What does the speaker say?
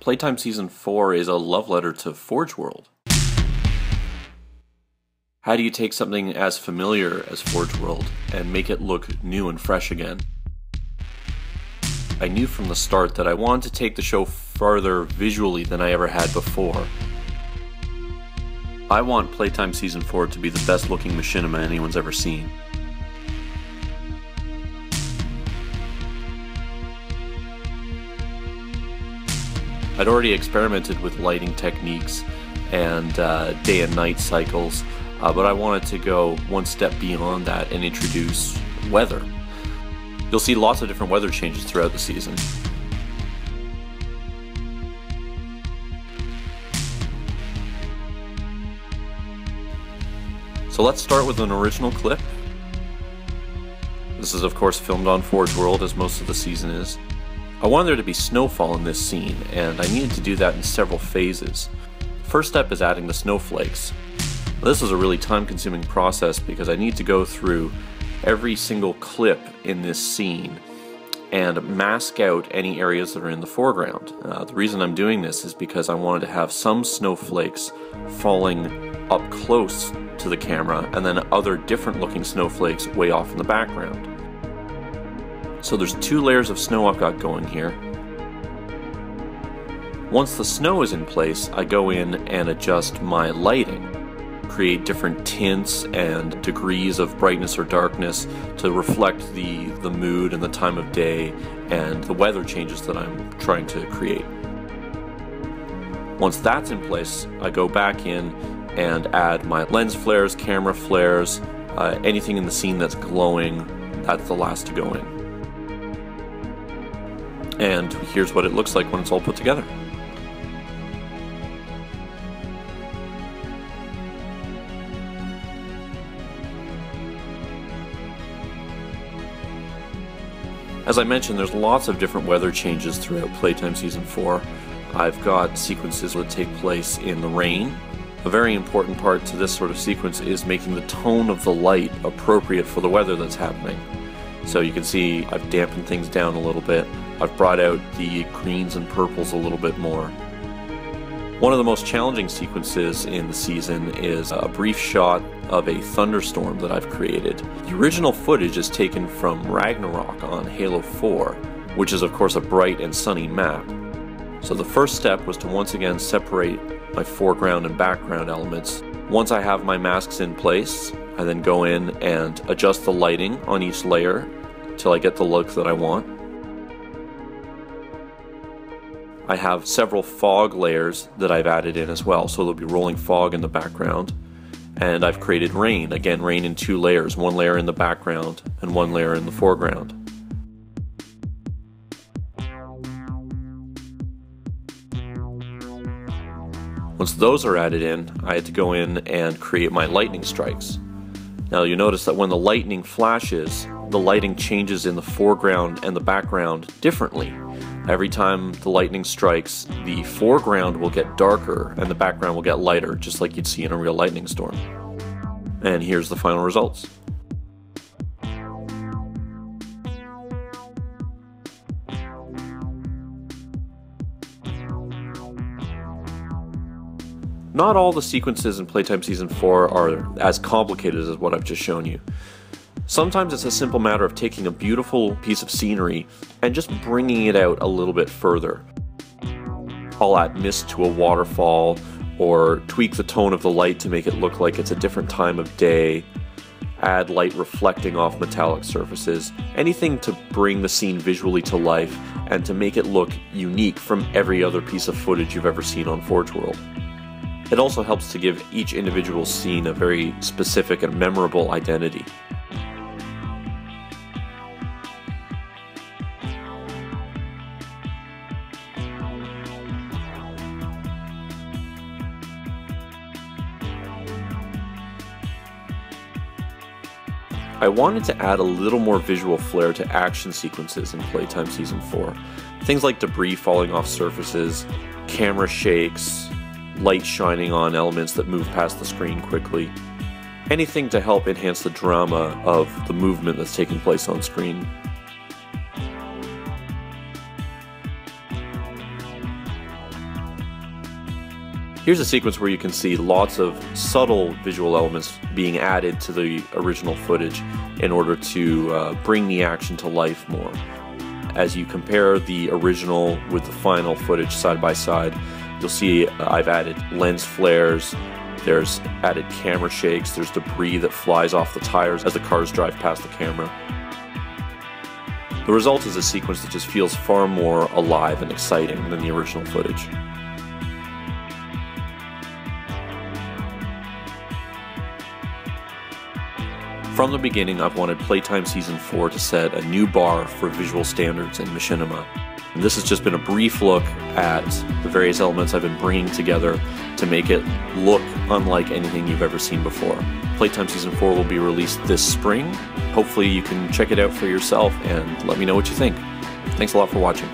Playtime Season 4 is a love letter to Forge World. How do you take something as familiar as Forge World and make it look new and fresh again? I knew from the start that I wanted to take the show farther visually than I ever had before. I want Playtime Season 4 to be the best looking machinima anyone's ever seen. I'd already experimented with lighting techniques and day and night cycles, but I wanted to go one step beyond that and introduce weather. You'll see lots of different weather changes throughout the season. So let's start with an original clip. This is of course filmed on Forge World, as most of the season is. I wanted there to be snowfall in this scene, and I needed to do that in several phases. First step is adding the snowflakes. This is a really time-consuming process because I need to go through every single clip in this scene and mask out any areas that are in the foreground. The reason I'm doing this is because I wanted to have some snowflakes falling up close to the camera and then other different looking snowflakes way off in the background. So there's 2 layers of snow I've got going here. Once the snow is in place, I go in and adjust my lighting, create different tints and degrees of brightness or darkness to reflect the mood and the time of day and the weather changes that I'm trying to create. Once that's in place, I go back in and add my lens flares, camera flares, anything in the scene that's glowing, that's the last to go in. And here's what it looks like when it's all put together. As I mentioned, there's lots of different weather changes throughout Playtime Season 4. I've got sequences that take place in the rain. A very important part to this sort of sequence is making the tone of the light appropriate for the weather that's happening. So you can see I've dampened things down a little bit. I've brought out the greens and purples a little bit more. One of the most challenging sequences in the season is a brief shot of a thunderstorm that I've created. The original footage is taken from Ragnarok on Halo 4, which is of course a bright and sunny map. So the first step was to once again separate my foreground and background elements. Once I have my masks in place, I then go in and adjust the lighting on each layer till I get the look that I want. I have several fog layers that I've added in as well, so there'll be rolling fog in the background. And I've created rain, again rain in 2 layers, 1 layer in the background and 1 layer in the foreground. Once those are added in, I had to go in and create my lightning strikes. Now you notice that when the lightning flashes, the lighting changes in the foreground and the background differently. Every time the lightning strikes, the foreground will get darker and the background will get lighter, just like you'd see in a real lightning storm. And here's the final results. Not all the sequences in Playtime Season 4 are as complicated as what I've just shown you. Sometimes it's a simple matter of taking a beautiful piece of scenery and just bringing it out a little bit further. I'll add mist to a waterfall, or tweak the tone of the light to make it look like it's a different time of day, add light reflecting off metallic surfaces, anything to bring the scene visually to life and to make it look unique from every other piece of footage you've ever seen on Forge World. It also helps to give each individual scene a very specific and memorable identity. I wanted to add a little more visual flair to action sequences in Playtime Season 4. Things like debris falling off surfaces, camera shakes, light shining on elements that move past the screen quickly. Anything to help enhance the drama of the movement that's taking place on screen. Here's a sequence where you can see lots of subtle visual elements being added to the original footage in order to bring the action to life more. As you compare the original with the final footage side by side, you'll see I've added lens flares, there's added camera shakes, there's debris that flies off the tires as the cars drive past the camera. The result is a sequence that just feels far more alive and exciting than the original footage. From the beginning, I've wanted Playtime Season 4 to set a new bar for visual standards in machinima. And this has just been a brief look at the various elements I've been bringing together to make it look unlike anything you've ever seen before. Playtime Season 4 will be released this spring. Hopefully you can check it out for yourself and let me know what you think. Thanks a lot for watching.